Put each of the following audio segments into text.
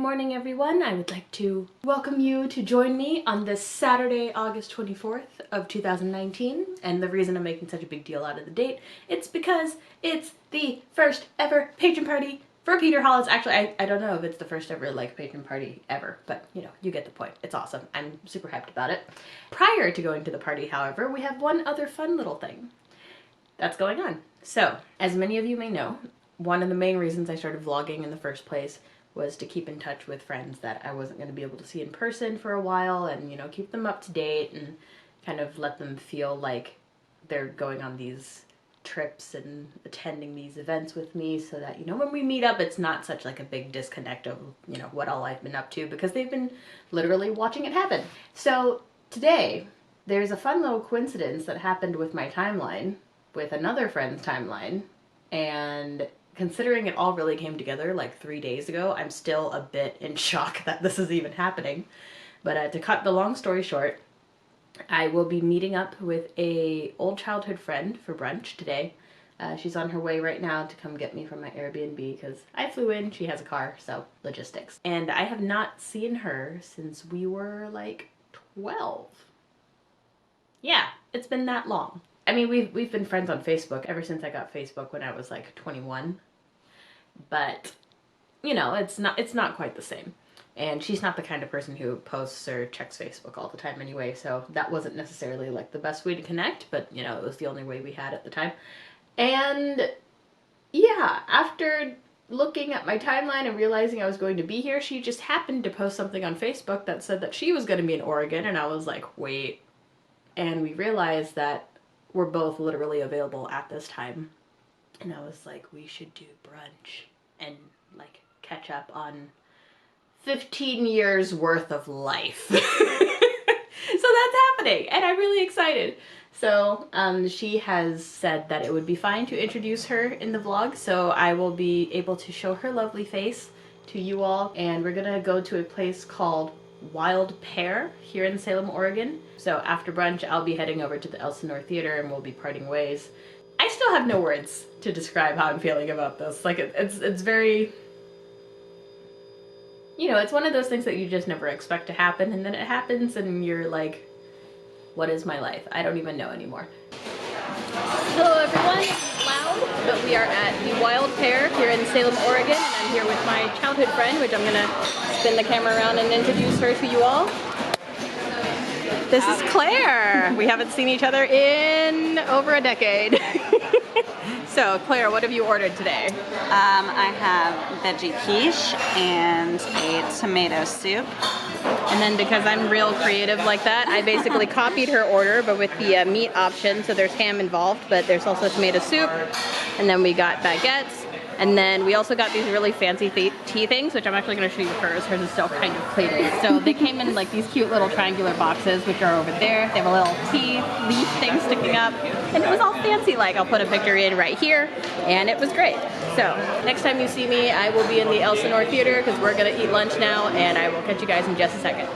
morning, everyone. I would like to welcome you to join me on this Saturday, August 24th of 2019. And the reason I'm making such a big deal out of the date, it's because it's the first ever patron party for Peter Hollens. Actually, I don't know if it's the first ever patron party ever, but you know, you get the point. It's awesome. I'm super hyped about it. Prior to going to the party, however, we have one other fun little thing that's going on. So, as many of you may know, one of the main reasons I started vlogging in the first place was to keep in touch with friends that I wasn't going to be able to see in person for a while, and you know, keep them up to date and kind of let them feel like they're going on these trips and attending these events with me, so that, you know, when we meet up, it's not such like a big disconnect of, you know, what all I've been up to, because they've been literally watching it happen. So today there's a fun little coincidence that happened with my timeline, with another friend's timeline, and considering it all really came together like 3 days ago, I'm still a bit in shock that this is even happening. But to cut the long story short, I will be meeting up with a old childhood friend for brunch today. She's on her way right now to come get me from my Airbnb because I flew in, she has a car, so logistics. And I have not seen her since we were like 12. Yeah, it's been that long. I mean, we've been friends on Facebook ever since I got Facebook when I was like 21. But, you know, it's not quite the same. And she's not the kind of person who posts or checks Facebook all the time anyway, so that wasn't necessarily like the best way to connect, but you know, it was the only way we had at the time. And yeah, after looking at my timeline and realizing I was going to be here, she just happened to post something on Facebook that said that she was going to be in Oregon, and I was like, wait. And we realized that we're both literally available at this time. And I was like, we should do brunch and like catch up on 15 years worth of life. So that's happening, and I'm really excited. So she has said that it would be fine to introduce her in the vlog, so I will be able to show her lovely face to you all. And we're gonna go to a place called Wild Pear here in Salem, Oregon. So after brunch, I'll be heading over to the Elsinore Theater and we'll be parting ways. I still have no words to describe how I'm feeling about this. Like, it's very, you know, it's one of those things that you just never expect to happen, and then it happens and you're like, what is my life? I don't even know anymore. Hello everyone, it's loud, but we are at the Wild Pear here in Salem, Oregon, and I'm here with my childhood friend, which I'm gonna spin the camera around and introduce her to you all. This is Claire. We haven't seen each other in over a decade. So, Claire, what have you ordered today? I have veggie quiche and a tomato soup. And then because I'm real creative like that, I basically copied her order, but with the meat option, so there's ham involved, but there's also tomato soup. And then we got baguettes. And then we also got these really fancy tea things, which I'm actually going to show you hers. Hers is still kind of plated. So they came in like these cute little triangular boxes, which are over there. They have a little tea leaf thing sticking up. And it was all fancy, like I'll put a picture in right here. And it was great. So next time you see me, I will be in the Elsinore Theater because we're going to eat lunch now. And I will catch you guys in just a second.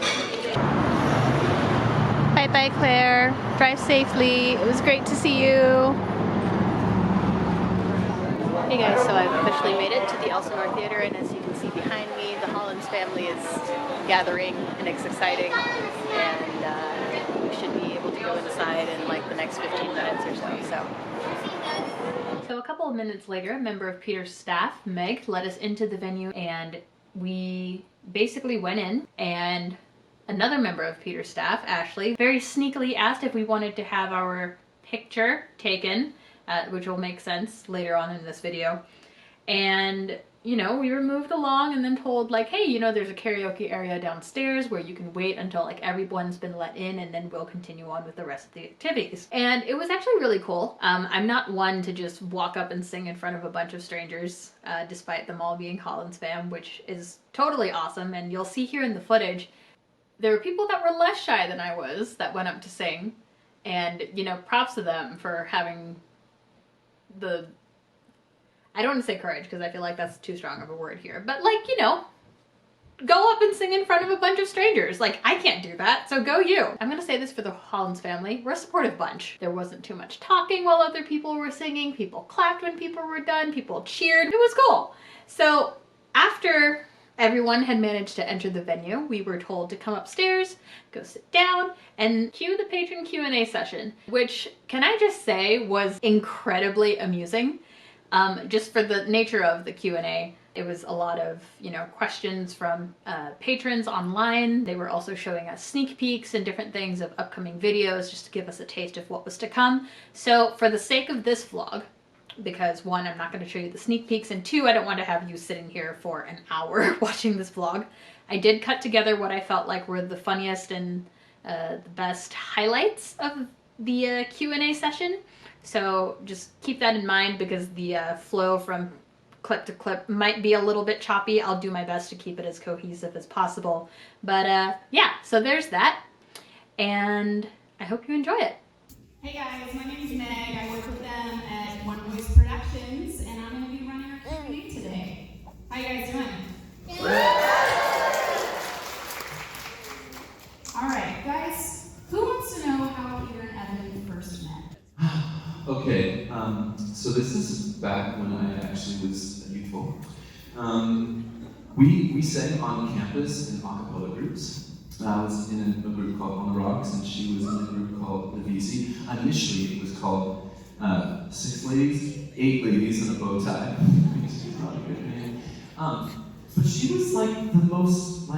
Bye-bye, Claire. Drive safely. It was great to see you. Hey guys, so I've officially made it to the Elsinore Theater, and as you can see behind me, the Hollens family is gathering, and it's exciting, and we should be able to go inside in like the next 15 minutes or so. So a couple of minutes later, a member of Peter's staff, Meg, led us into the venue, and we basically went in, and another member of Peter's staff, Ashley, very sneakily asked if we wanted to have our picture taken, which will make sense later on in this video. And, you know, we were moved along and then told like, hey, you know, there's a karaoke area downstairs where you can wait until like everyone's been let in, and then we'll continue on with the rest of the activities. And it was actually really cool. I'm not one to just walk up and sing in front of a bunch of strangers, despite them all being HollensFam, which is totally awesome. And you'll see here in the footage, there were people that were less shy than I was that went up to sing. And, you know, props to them for having the, I don't want to say courage because I feel like that's too strong of a word here, but like, you know, go up and sing in front of a bunch of strangers. Like, I can't do that, so go you. I'm gonna say this for the Hollens family, we're a supportive bunch. There wasn't too much talking while other people were singing, people clapped when people were done, people cheered, it was cool. So after Everyone had managed to enter the venue. We were told to come upstairs, go sit down, and cue the patron Q&A session, which, can I just say, was incredibly amusing. Just for the nature of the Q&A, it was a lot of, questions from patrons online. They were also showing us sneak peeks and different things of upcoming videos just to give us a taste of what was to come. So for the sake of this vlog, because one, I'm not going to show you the sneak peeks, and two, I don't want to have you sitting here for an hour watching this vlog, I did cut together what I felt like were the funniest and the best highlights of the Q&A session. So just keep that in mind, because the flow from clip to clip might be a little bit choppy. I'll do my best to keep it as cohesive as possible. But yeah, so there's that, and I hope you enjoy it. Hey guys, my name is Meg. I work with them at One Voice Productions, and I'm going to be running our Q&A today. How you guys doing? All right, guys, who wants to know how Peter and Evynne first met? Okay, so this is back when I actually was youthful. We sang on campus in a cappella groups. I was in a group called On the Rocks, and she was in a group called The VC. Initially, it was called 6 Ladies, 8 Ladies in a Bow Tie, which is not a good name. But she was like the most,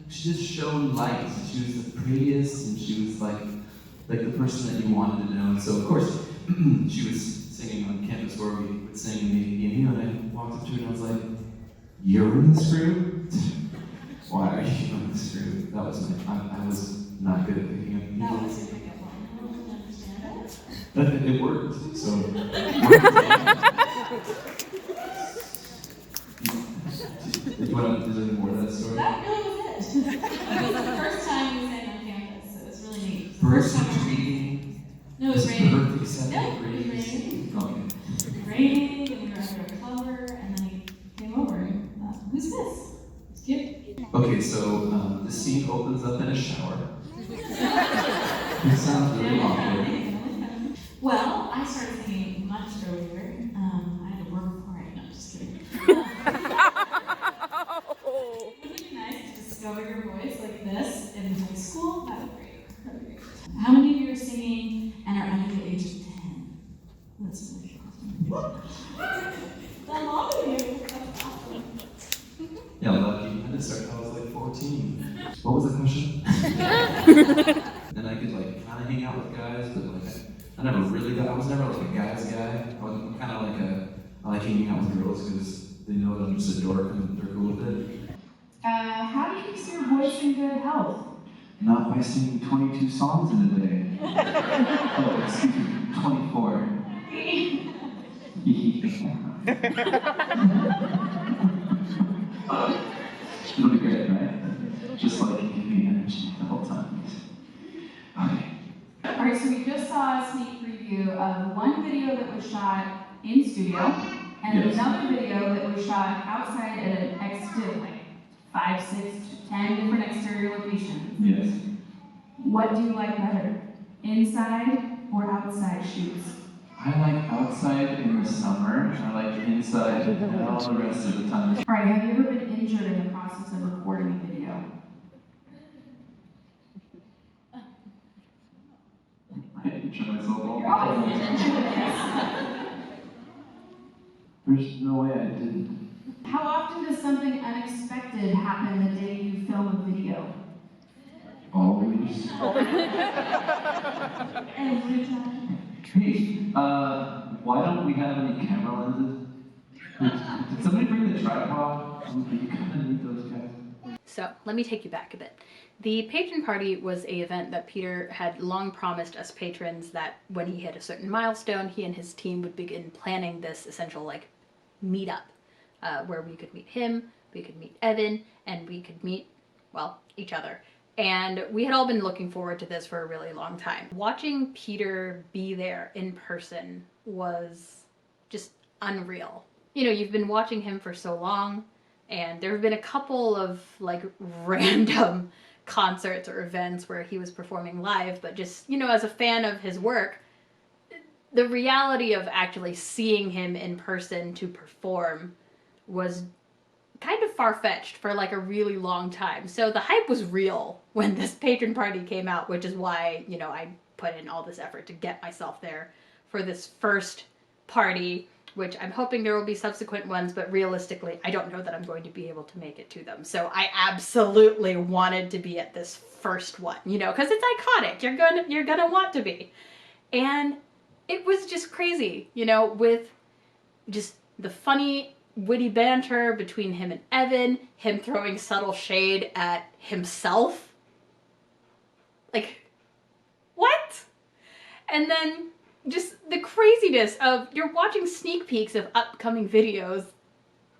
she just shone light. She was the prettiest, and she was like the person that you wanted to know. And so, of course, she was singing on campus where we would sing in the EMU, and I walked up to her and I was like, "You're in this group? Why are you in this group?" That was I was not good at picking up people. That was your pickup line. I don't understand it. But it worked, so. You want to do any more of that story? That really was it. It was the first time we sang on campus, so it was really neat. First time reading. No, it was raining. Perfect set Yeah, of it was raining. Okay. It was raining, and we were under a cover, and then he came over and who's this? It's cute. Okay, so the scene opens up in a shower. It sounds really awkward. Well, I started singing much earlier. I had to work for it. No, just kidding. Wouldn't it be nice to discover your voice like this in high school? That would be great. That would be great. How many of you are singing and are under the age of 10? That's really awesome. A lot of you. That's awesome. Yeah, lucky. I didn't start until I was like 14. What was the question? And I could kind of hang out with guys, but I never really got. I was never like a guy's guy. I was kind of I like hanging out with girls because they know that I'm just a dork and they're cool with it. How do you keep your voice in good health? Not by singing 22 songs in a day. Oh, excuse me, 24. It'll be great, right? Just give me energy the whole time. Okay. Alright, so we just saw a sneak preview of one video that was shot in studio, and Yes. another video that was shot outside at an 5, 6, 10 different exterior locations. Yes. What do you like better? Inside or outside shoots? I like outside in the summer. I like inside all the rest of the time. Alright, have you ever been injured in the process of recording a video? I injure myself all the time. There's no way I didn't. How often does something unexpected happen the day you film a video? Always. Every time. Hey, why don't we have any camera lenses? Did somebody bring the tripod? You kind of need those guys. So let me take you back a bit. The Patron Party was an event that Peter had long promised us patrons that when he hit a certain milestone, he and his team would begin planning this essential meetup where we could meet him, we could meet Evynne, and we could meet, well, each other. And we had all been looking forward to this for a really long time. Watching Peter be there in person was just unreal. You've been watching him for so long, and there have been a couple of random concerts or events where he was performing live, but just, as a fan of his work, the reality of actually seeing him in person to perform was kind of far-fetched for like a really long time. So the hype was real when this Patron Party came out, which is why, you know, I put in all this effort to get myself there for this first party, which I'm hoping there will be subsequent ones, but realistically, I don't know that I'm going to be able to make it to them. So I absolutely wanted to be at this first one, you know, because it's iconic. You're gonna want to be. And it was just crazy, you know, with just the funny, witty banter between him and Evan, him throwing subtle shade at himself. Like, what? And then just the craziness of you're watching sneak peeks of upcoming videos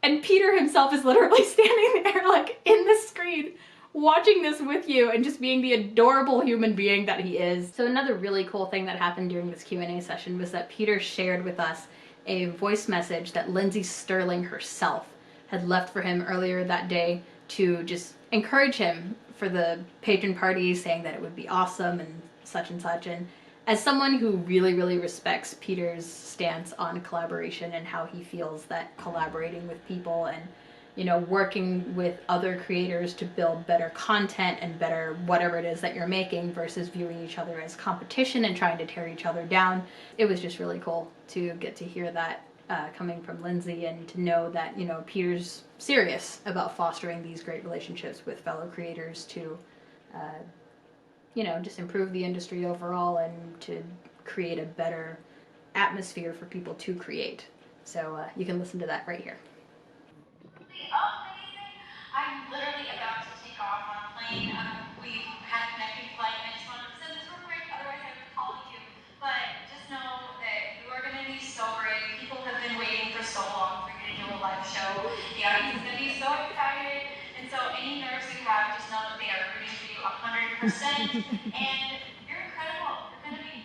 and Peter himself is literally standing there like in the screen watching this with you and just being the adorable human being that he is. So another really cool thing that happened during this Q&A session was that Peter shared with us a voice message that Lindsay Sterling herself had left for him earlier that day to just encourage him for the Patron Party, saying that it would be awesome and such and such. And as someone who really, really respects Peter's stance on collaboration and how he feels that collaborating with people and, you know, working with other creators to build better content and better whatever it is that you're making versus viewing each other as competition and trying to tear each other down, it was just really cool to get to hear that coming from Lindsay and to know that, you know, Peter's serious about fostering these great relationships with fellow creators to you know, just improve the industry overall and to create a better atmosphere for people to create. So you can listen to that right here. Amazing. I'm literally about to take off on a plane. We had a connecting flight and I just wanted to send this real quick, otherwise I would call you. But just know that you are going to be so great. People have been waiting for so long for you to do a live show. The audience is going to be so excited. And so any nerves you have, just know that they are rooting for you 100%. And you're incredible. You're going to be.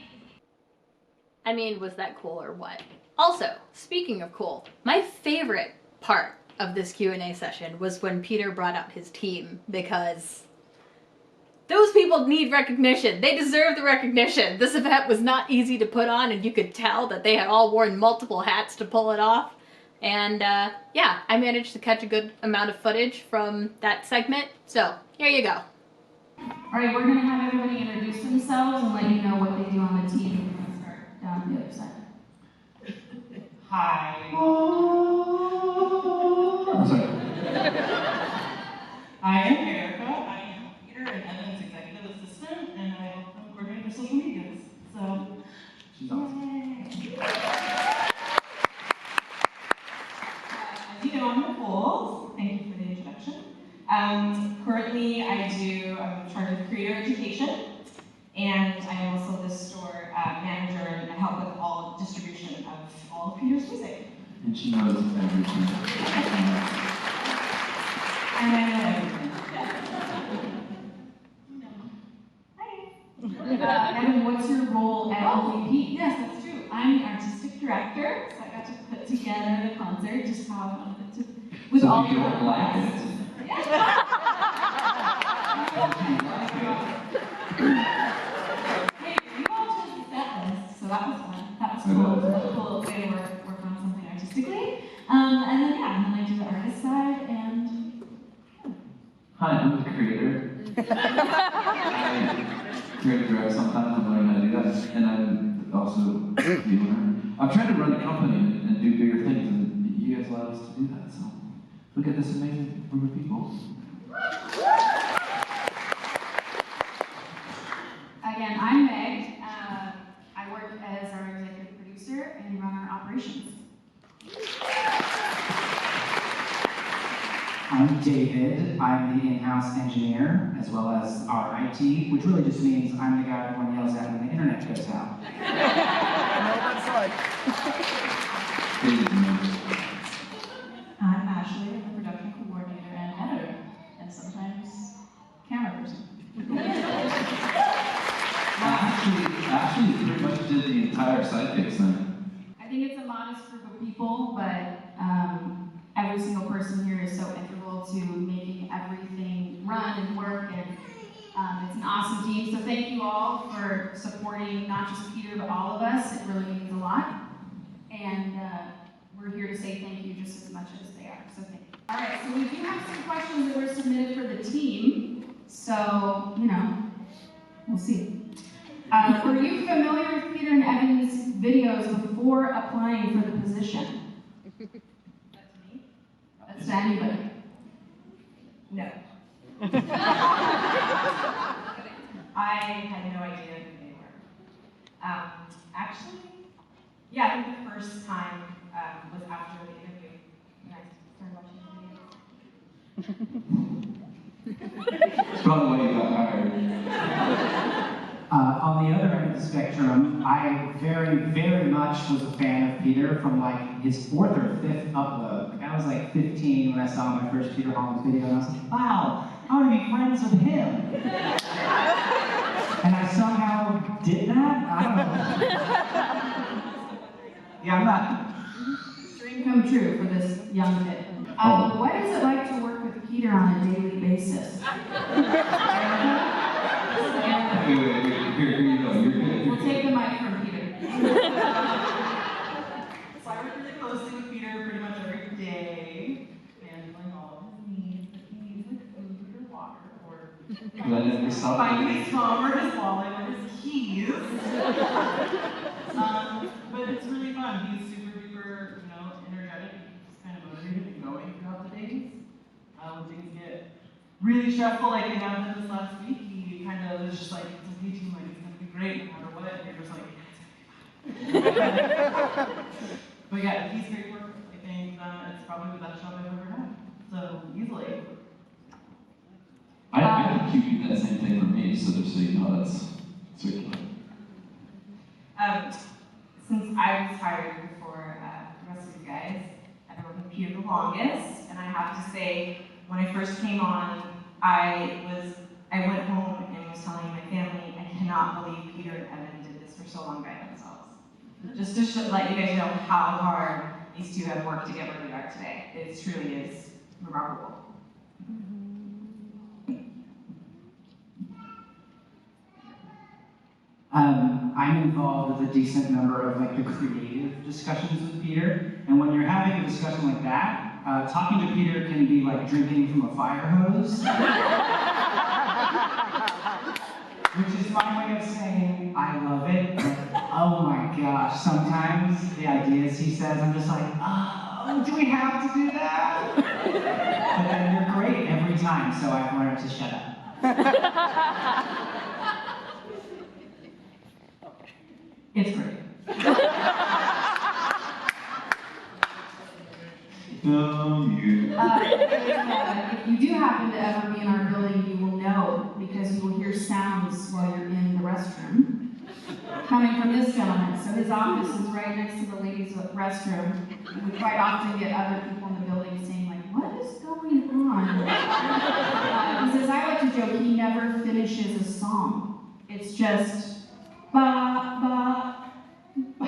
I mean, was that cool or what? Also, speaking of cool, my favorite part of this Q&A session was when Peter brought out his team, because those people need recognition. They deserve the recognition. This event was not easy to put on, and you could tell that they had all worn multiple hats to pull it off. And yeah, I managed to catch a good amount of footage from that segment, so here you go. Alright, we're gonna have everybody introduce themselves and let you know what they do on the team. We're gonna start down the other side. Hi. I'm sorry. I am Erica. I am Peter and Evynne's executive assistant, and I help them coordinate their social medias. So, She's awesome. As you know, I'm Nicole. Thank you for the introduction. Currently, I'm in charge of creator education, and I am also the store manager, and I help with all distribution of all of Peter's music. And she knows everything. And I know everything. Hi. Evan, what's your role at LVP? Yes, that's true. I'm the artistic director, so I got to put together the concert, just how I wanted it to, with So all you the don't like it? Hey, you all chose the set list, so that was fun. That was I cool. know. It was a cool way to work on something artistically. And then I do the artist side, and Hi, I'm the creator. I create direct sometimes and learn how to do that. And I'm also the owner. I'm trying to run a company and do bigger things, and you guys allow us to do that. So look at this amazing group of people. Again, I'm Meg. I work as our executive producer and run our operations. I'm David. I'm the in-house engineer, as well as our IT, which really just means I'm the guy everyone yells at when the internet goes out. I'm Ashley. I'm the production coordinator and editor, and sometimes camera person. Actually, pretty much did the entire sidekicks thing. I think it's a modest group of people, but every single person here is so integral to making everything run and work, and it's an awesome team. So thank you all for supporting not just Peter, but all of us. It really means a lot. And we're here to say thank you just as much as they are. So thank you. All right, so we do have some questions that were submitted for the team. So, we'll see. Were you familiar with Peter and Evynne's videos before applying for the position? That's me? That's to anybody? No. I had no idea who they were. Actually, I think the first time was after the interview. And I started watching the videos. It's probably why you got hired. On the other end of the spectrum, I very, very much was a fan of Peter from like his 4th or 5th upload. Like I was like 15 when I saw my first Peter Hollens video, and I was like, wow, I want to be friends with him. And I somehow did that? I don't know. Yeah, I'm not. Dream come true for this young kid. What is it like to work with Peter on a daily basis? Wait, here you go, you're good. We'll take the mic from Peter. So I work really closely with Peter pretty much every day, handling all of his needs. If he needs like food or water, or finding his phone or his wallet or his keys. But it's really fun. He's super duper, energetic. He's kind of motivated and going throughout the days. When things get really stressful, like they have been this last week, he kind of was just like, it's okay, team, like it's gonna be great no matter what. And you're just like, but yeah, he's great work. I think it's probably the best job I've ever had. So easily. I think you do that same thing for me, so just so you know, that's circular. Since I was hired before the rest of you guys, I've been working with Peter the longest, and I have to say, when I first came on, I went home and was telling my family, I cannot believe Peter and Evynne did this for so long by themselves. Just to let you guys know how hard these two have worked to get where we are today. It truly is remarkable. I'm involved with a decent number of like the creative discussions with Peter, and when you're having a discussion like that, talking to Peter can be like drinking from a fire hose, which is my way of saying I love it. But, oh my gosh, sometimes the ideas he says, I'm just like, oh, do we have to do that? But then you're great every time, so I've learned to shut up. It's great. If you do happen to ever be in our building, you will know, because you will hear sounds while you're in the restroom coming from this gentleman. So his office is right next to the ladies' restroom. And we quite often get other people in the building saying, like, what is going on? He says, I like to joke, he never finishes a song. It's just ba, ba, ba. My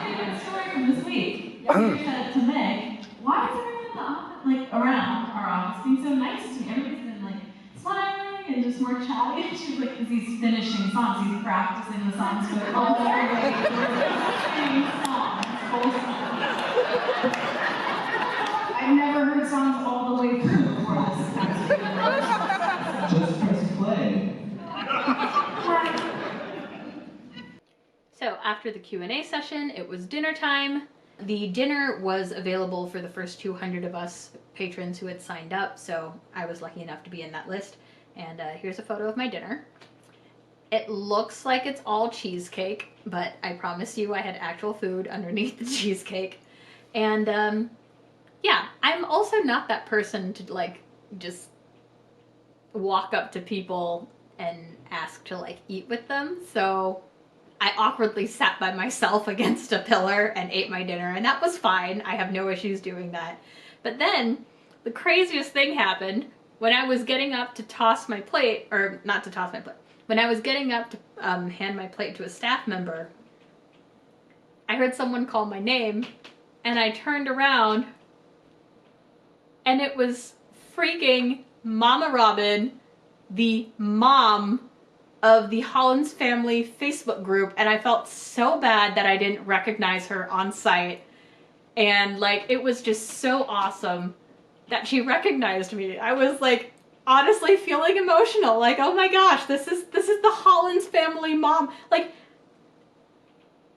favorite story from this week. Yesterday said it to Meg. Why is everyone in the office, like around our office, being so nice to me? Everybody's been like smiling and just more chatty. And she's like, because he's finishing songs, he's practicing the songs for the whole day. Singing songs, full songs. I've never heard songs all the way through before this time. Just press play. So after the Q&A session, it was dinner time. The dinner was available for the first 200 of us patrons who had signed up, so I was lucky enough to be in that list. And here's a photo of my dinner. It looks like it's all cheesecake, but I promise you I had actual food underneath the cheesecake. And yeah, I'm also not that person to like just walk up to people and ask to like eat with them, so I awkwardly sat by myself against a pillar and ate my dinner, and that was fine. I have no issues doing that. But then the craziest thing happened when I was getting up to toss my plate, or not to toss my plate, when I was getting up to hand my plate to a staff member, I heard someone call my name, and I turned around, and it was freaking Mama Robin, the mom of the Hollens family Facebook group, and I felt so bad that I didn't recognize her on site. And like, it was just so awesome that she recognized me. I was like, honestly feeling emotional. Like, oh my gosh, this is the Hollens family mom. Like,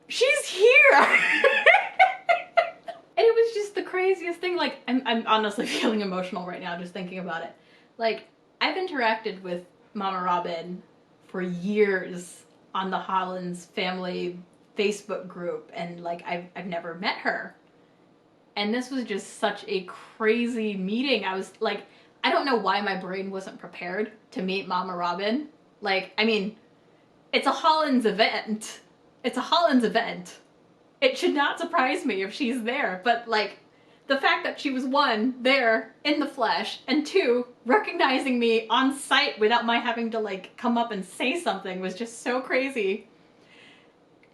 she's here. And it was just the craziest thing. Like, I'm honestly feeling emotional right now just thinking about it. Like, I've interacted with Mama Robin for years on the Hollens family Facebook group, and like, I've never met her. And this was just such a crazy meeting. I was like, I don't know why my brain wasn't prepared to meet Mama Robin. Like, I mean, it's a Hollens event. It's a Hollens event. It should not surprise me if she's there, but like, the fact that she was, one, there in the flesh, and two, recognizing me on site without my having to like come up and say something was just so crazy.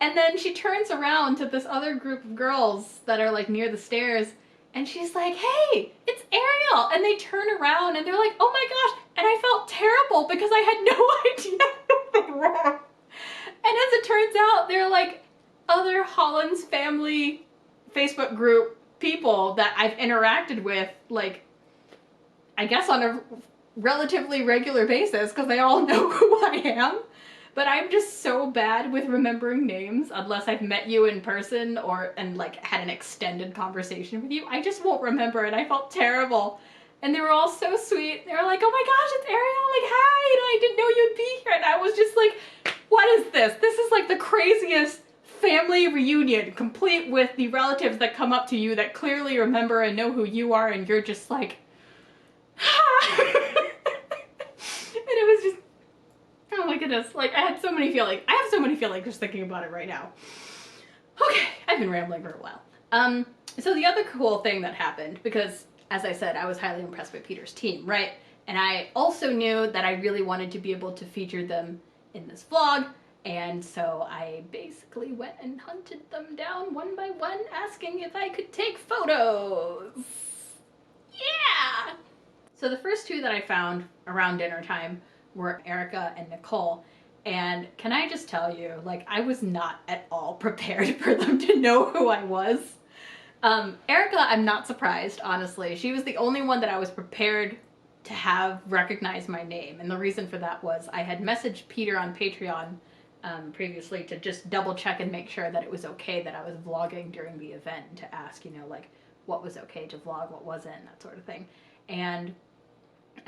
And then she turns around to this other group of girls that are like near the stairs, and she's like, hey, it's Ariel! And they turn around and they're like, oh my gosh! And I felt terrible because I had no idea what they were. And as it turns out, they're like other Hollens family Facebook group people that I've interacted with, like, I guess on a relatively regular basis, because they all know who I am. But I'm just so bad with remembering names unless I've met you in person and like had an extended conversation with you. I just won't remember, and I felt terrible. And they were all so sweet. They were like, oh my gosh, it's Ariel, like, hi, and I didn't know you'd be here. And I was just like, what is this? This is like the craziest family reunion, complete with the relatives that come up to you that clearly remember and know who you are, and you're just like, and it was just, oh my goodness, like, I had so many feelings. I have so many feelings just thinking about it right now. Okay, I've been rambling for a while. So the other cool thing that happened, because as I said, I was highly impressed by Peter's team, right? And I also knew that I really wanted to be able to feature them in this vlog. And so I basically went and hunted them down one by one, asking if I could take photos. Yeah! So the first two that I found around dinner time were Erica and Nicole. And can I just tell you, like, I was not at all prepared for them to know who I was. Erica, I'm not surprised, honestly. She was the only one that I was prepared to have recognize my name. And the reason for that was I had messaged Peter on Patreon previously to just double check and make sure that it was okay that I was vlogging during the event, and to ask, you know, like, what was okay to vlog, what wasn't, that sort of thing. And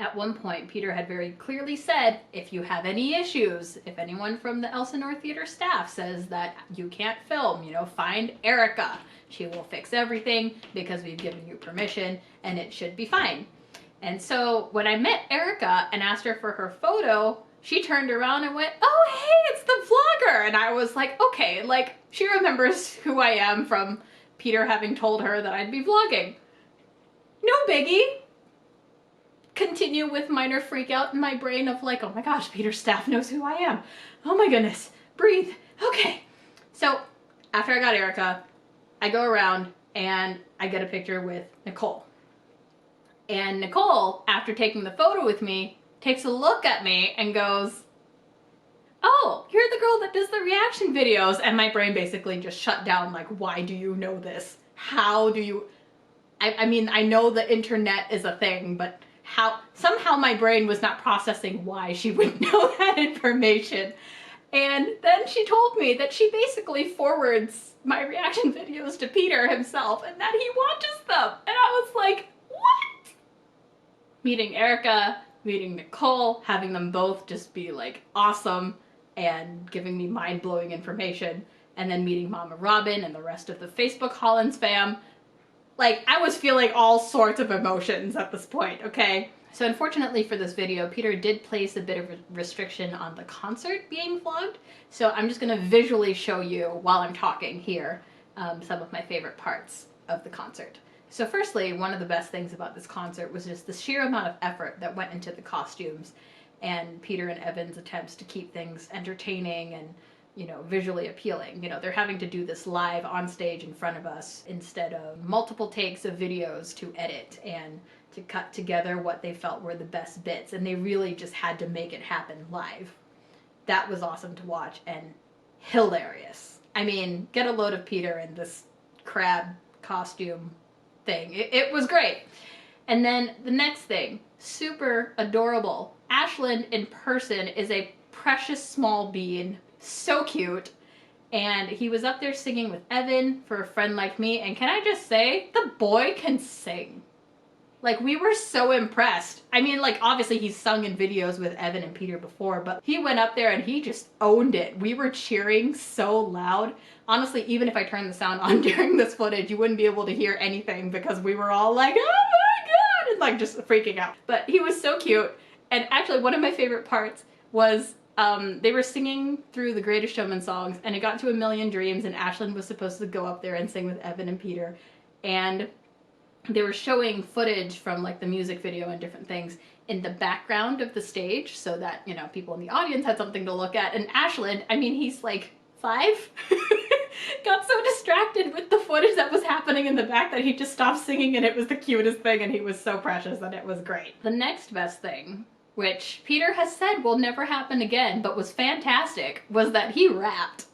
at one point, Peter had very clearly said, if you have any issues, if anyone from the Elsinore theater staff says that you can't film, you know, find Erica. She will fix everything because we've given you permission, and it should be fine. And so when I met Erica and asked her for her photo, she turned around and went, oh, hey, it's the vlogger. And I was like, okay, like, she remembers who I am from Peter having told her that I'd be vlogging. No biggie. Continue with minor freak out in my brain of like, oh my gosh, Peter's staff knows who I am. Oh my goodness, breathe. Okay. So after I got Erica, I go around and I get a picture with Nicole. And Nicole, after taking the photo with me, takes a look at me and goes, oh, you're the girl that does the reaction videos. And my brain basically just shut down, like, why do you know this? How do you, I mean, I know the internet is a thing, but how, somehow my brain was not processing why she would know that information. And then she told me that she basically forwards my reaction videos to Peter himself and that he watches them. And I was like, what? Meeting Erica, meeting Nicole, having them both just be like awesome and giving me mind-blowing information, and then meeting Mama Robin and the rest of the Facebook Hollens fam. Like, I was feeling all sorts of emotions at this point, okay? So unfortunately for this video, Peter did place a bit of a restriction on the concert being vlogged, so I'm just gonna visually show you while I'm talking here some of my favorite parts of the concert. So firstly, one of the best things about this concert was just the sheer amount of effort that went into the costumes and Peter and Evynne's attempts to keep things entertaining and, you know, visually appealing. You know, they're having to do this live on stage in front of us instead of multiple takes of videos to edit and to cut together what they felt were the best bits, and they really just had to make it happen live. That was awesome to watch and hilarious. I mean, get a load of Peter in this crab costume thing. It was great. And then the next thing, super adorable. Ashlyn in person is a precious small bean, so cute. And he was up there singing with Evan for A Friend Like Me. And can I just say, the boy can sing. Like, we were so impressed. I mean, like, obviously he's sung in videos with Evan and Peter before, but he went up there and he just owned it. We were cheering so loud. Honestly, even if I turned the sound on during this footage, you wouldn't be able to hear anything because we were all like, oh my God, and like just freaking out. But he was so cute. And actually, one of my favorite parts was they were singing through the Greatest Showman songs, and it got to A Million Dreams, and Ashlyn was supposed to go up there and sing with Evan and Peter. And they were showing footage from like the music video and different things in the background of the stage so that, you know, people in the audience had something to look at. And Ashlyn, I mean, he's like 5, got so distracted with the footage that was happening in the back that he just stopped singing, and it was the cutest thing, and he was so precious and it was great. The next best thing, which Peter has said will never happen again, but was fantastic, was that he rapped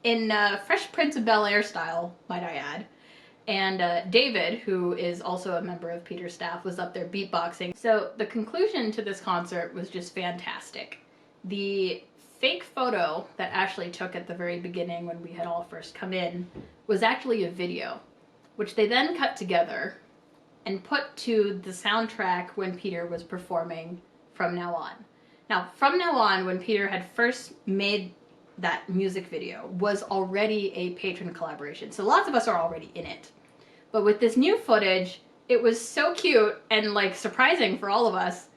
in Fresh Prince of Bel-Air style, might I add. And David, who is also a member of Peter's staff, was up there beatboxing. So the conclusion to this concert was just fantastic. The fake photo that Ashley took at the very beginning when we had all first come in was actually a video, which they then cut together and put to the soundtrack when Peter was performing From Now On. Now, From Now On, when Peter had first made that music video, was already a Patron collaboration. So lots of us are already in it. But with this new footage, it was so cute and like surprising for all of us,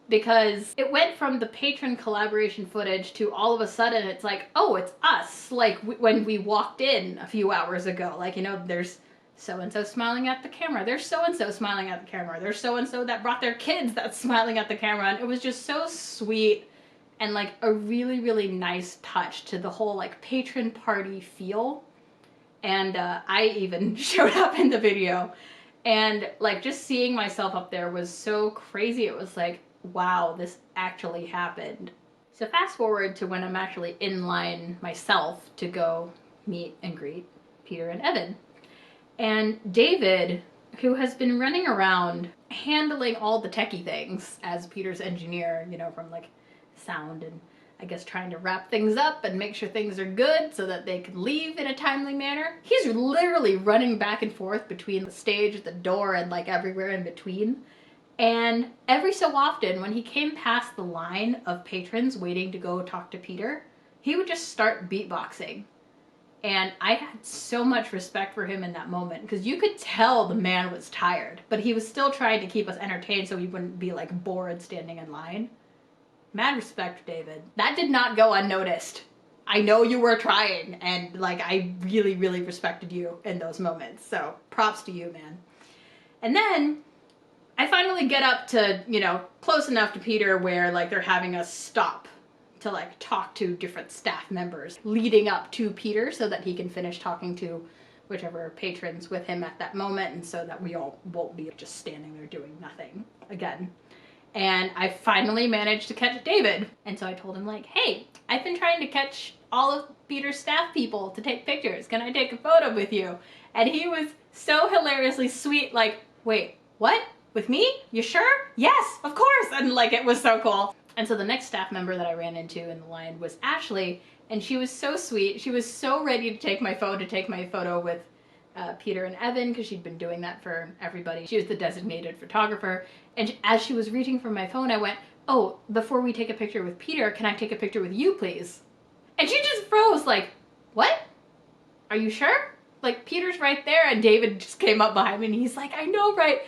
because it went from the Patron collaboration footage to all of a sudden it's like, oh, it's us. Like when we walked in a few hours ago, like, you know, there's so-and-so smiling at the camera. There's so-and-so smiling at the camera. There's so-and-so that brought their kids that's smiling at the camera. And it was just so sweet and like a really, really nice touch to the whole like Patron Party feel. And I even showed up in the video, and like just seeing myself up there was so crazy. It was like, wow, this actually happened. So fast forward to when I'm actually in line myself to go meet and greet Peter and Evynne. And David, who has been running around handling all the techie things as Peter's engineer, you know, from like sound and I guess trying to wrap things up and make sure things are good so that they can leave in a timely manner. He's literally running back and forth between the stage, the door, and like everywhere in between. And every so often, when he came past the line of patrons waiting to go talk to Peter, he would just start beatboxing. And I had so much respect for him in that moment, because you could tell the man was tired, but he was still trying to keep us entertained so he wouldn't be like bored standing in line. Mad respect, David. That did not go unnoticed. I know you were trying, and like I really, really respected you in those moments. So props to you, man. And then I finally get up to, you know, close enough to Peter where like they're having us stop to like talk to different staff members leading up to Peter so that he can finish talking to whichever patrons with him at that moment, and so that we all won't be just standing there doing nothing again. And I finally managed to catch David. And so I told him like, hey, I've been trying to catch all of Peter's staff people to take pictures. Can I take a photo with you? And he was so hilariously sweet, like, wait, what? With me? You sure? Yes, of course. And like, it was so cool. And so the next staff member that I ran into in the line was Ashley. And she was so sweet. She was so ready to take my phone, to take my photo with Peter and Evynne, because she'd been doing that for everybody. She was the designated photographer. And as she was reaching for my phone, I went, oh, before we take a picture with Peter, can I take a picture with you, please? And she just froze like, what? Are you sure? Like, Peter's right there, and David just came up behind me and he's like, I know, right?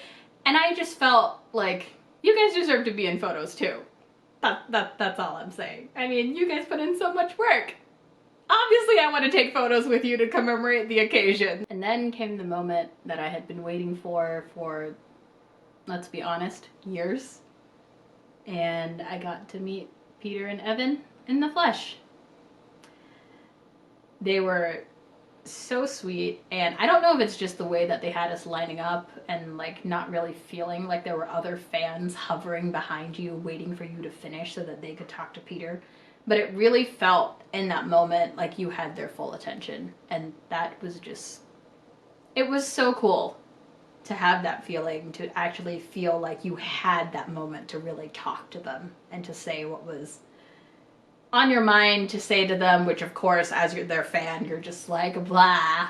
And I just felt like, you guys deserve to be in photos too. That's all I'm saying. I mean, you guys put in so much work. Obviously, I want to take photos with you to commemorate the occasion. And then came the moment that I had been waiting for, let's be honest, years. And I got to meet Peter and Evynne in the flesh. They were so sweet, and I don't know if it's just the way that they had us lining up and like not really feeling like there were other fans hovering behind you waiting for you to finish so that they could talk to Peter. But it really felt in that moment like you had their full attention, and that was just it was so cool to have that feeling, to actually feel like you had that moment to really talk to them and to say what was on your mind to say to them, which of course, as you're their fan, you're just like, blah.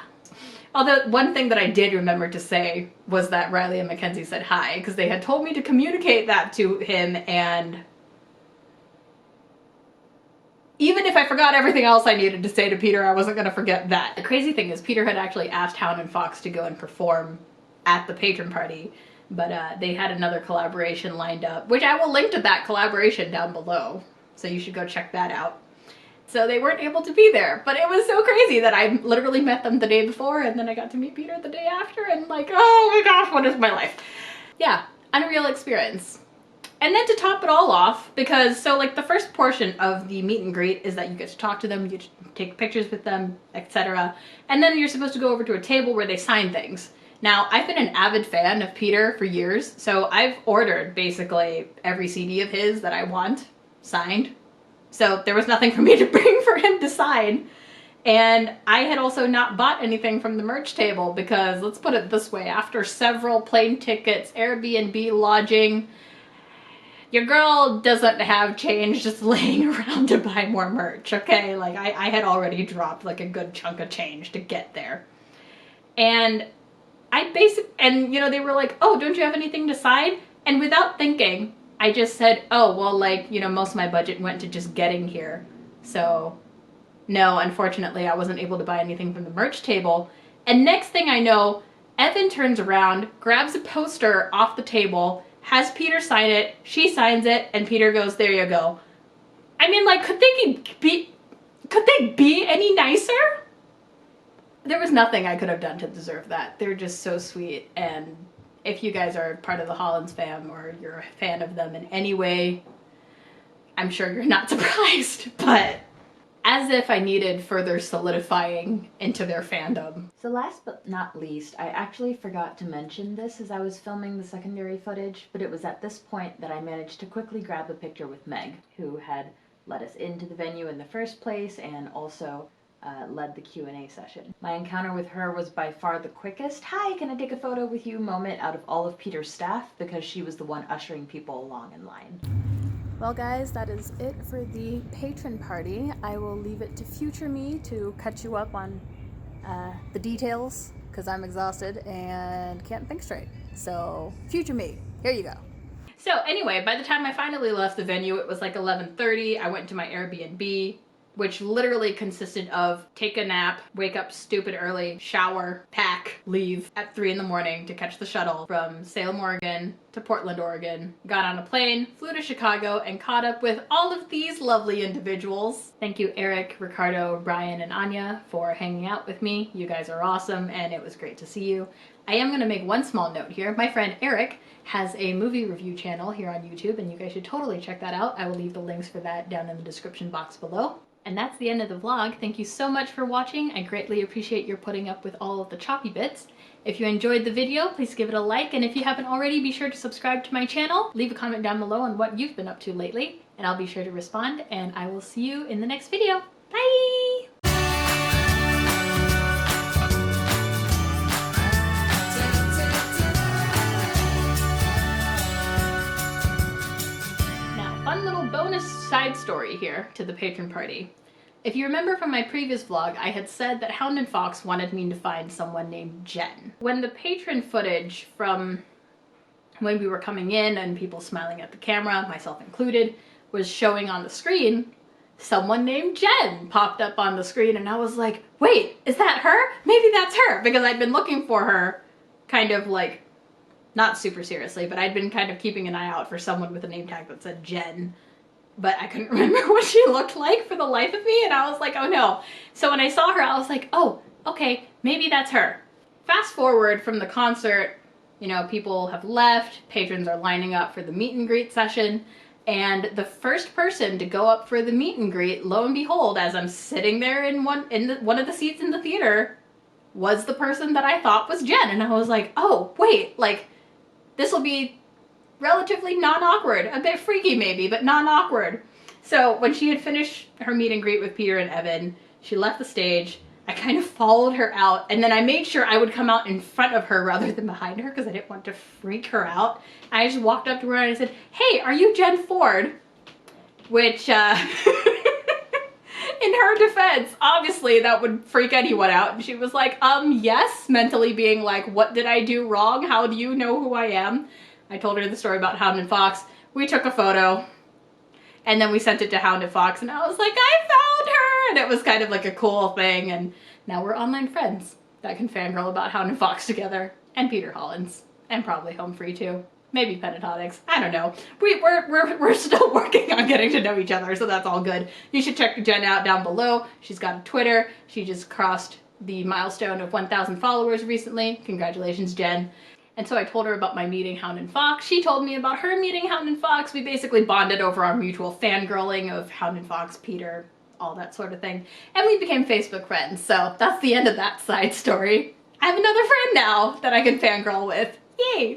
Although one thing that I did remember to say was that Riley and Mackenzie said hi, because they had told me to communicate that to him, and even if I forgot everything else I needed to say to Peter, I wasn't going to forget that. The crazy thing is Peter had actually asked Hound and Fox to go and perform at the Patron Party, but they had another collaboration lined up, which I will link to that collaboration down below, so you should go check that out. So they weren't able to be there, but it was so crazy that I literally met them the day before, and then I got to meet Peter the day after, and like, oh my gosh, what is my life? Yeah, unreal experience. And then to top it all off, because so like the first portion of the meet and greet is that you get to talk to them, you take pictures with them, etc. And then you're supposed to go over to a table where they sign things. Now, I've been an avid fan of Peter for years, so I've ordered basically every CD of his that I want signed. So there was nothing for me to bring for him to sign. And I had also not bought anything from the merch table because, let's put it this way, after several plane tickets, Airbnb lodging, your girl doesn't have change just laying around to buy more merch, okay? Like, I had already dropped like a good chunk of change to get there. And and you know, they were like, oh, don't you have anything to sign? And without thinking, I just said, oh, well, like, you know, most of my budget went to just getting here. So no, unfortunately, I wasn't able to buy anything from the merch table. And next thing I know, Evan turns around, grabs a poster off the table, has Peter sign it, she signs it, and Peter goes, there you go. I mean, like, could they be any nicer? There was nothing I could have done to deserve that. They're just so sweet, and if you guys are part of the Hollens fam or you're a fan of them in any way, I'm sure you're not surprised, but as if I needed further solidifying into their fandom. So last but not least, I actually forgot to mention this as I was filming the secondary footage, but it was at this point that I managed to quickly grab a picture with Meg, who had let us into the venue in the first place and also led the Q&A session. My encounter with her was by far the quickest, hi, can I take a photo with you moment out of all of Peter's staff, because she was the one ushering people along in line. Well guys, that is it for the patron party. I will leave it to future me to catch you up on the details, because I'm exhausted and can't think straight. So, future me, here you go. So anyway, by the time I finally left the venue, it was like 11:30. I went to my Airbnb, which literally consisted of take a nap, wake up stupid early, shower, pack, leave at 3 in the morning to catch the shuttle from Salem, Oregon to Portland, Oregon. Got on a plane, flew to Chicago, and caught up with all of these lovely individuals. Thank you, Eric, Ricardo, Brian, and Anya for hanging out with me. You guys are awesome, and it was great to see you. I am going to make one small note here. My friend Eric has a movie review channel here on YouTube, and you guys should totally check that out. I will leave the links for that down in the description box below. And that's the end of the vlog. Thank you so much for watching. I greatly appreciate your putting up with all of the choppy bits. If you enjoyed the video, please give it a like, and if you haven't already, be sure to subscribe to my channel. Leave a comment down below on what you've been up to lately, and I'll be sure to respond, and I will see you in the next video. Bye! Fun little bonus side story here to the patron party. If you remember from my previous vlog, I had said that Hound and Fox wanted me to find someone named Jen. When the patron footage from when we were coming in and people smiling at the camera, myself included, was showing on the screen, someone named Jen popped up on the screen, and I was like, wait, is that her? Maybe that's her, because I'd been looking for her kind of like, not super seriously, but I'd been kind of keeping an eye out for someone with a name tag that said Jen, but I couldn't remember what she looked like for the life of me, and I was like, oh no. So when I saw her, I was like, oh, okay, maybe that's her. Fast forward from the concert, you know, people have left, patrons are lining up for the meet and greet session, and the first person to go up for the meet and greet, lo and behold, as I'm sitting there in one of the seats in the theater, was the person that I thought was Jen, and I was like, oh, wait, like, this will be relatively non-awkward. A bit freaky maybe, but non-awkward. So when she had finished her meet and greet with Peter and Evan, she left the stage. I kind of followed her out, and then I made sure I would come out in front of her rather than behind her because I didn't want to freak her out. I just walked up to her and I said, "Hey, are you Jen Ford?" Which, in her defense, obviously that would freak anyone out. And she was like, yes, mentally being like, what did I do wrong? How do you know who I am? I told her the story about Hound and Fox. We took a photo, and then we sent it to Hound and Fox, and I was like, I found her! And it was kind of like a cool thing, and now we're online friends that can fangirl about Hound and Fox together, and Peter Hollens, and probably Home Free too. Maybe Pentatonics. I don't know. We're still working on getting to know each other, so that's all good. You should check Jen out down below. She's got a Twitter. She just crossed the milestone of 1,000 followers recently. Congratulations, Jen. And so I told her about my meeting Hound and Fox. She told me about her meeting Hound and Fox. We basically bonded over our mutual fangirling of Hound and Fox, Peter, all that sort of thing. And we became Facebook friends, so that's the end of that side story. I have another friend now that I can fangirl with. Yay!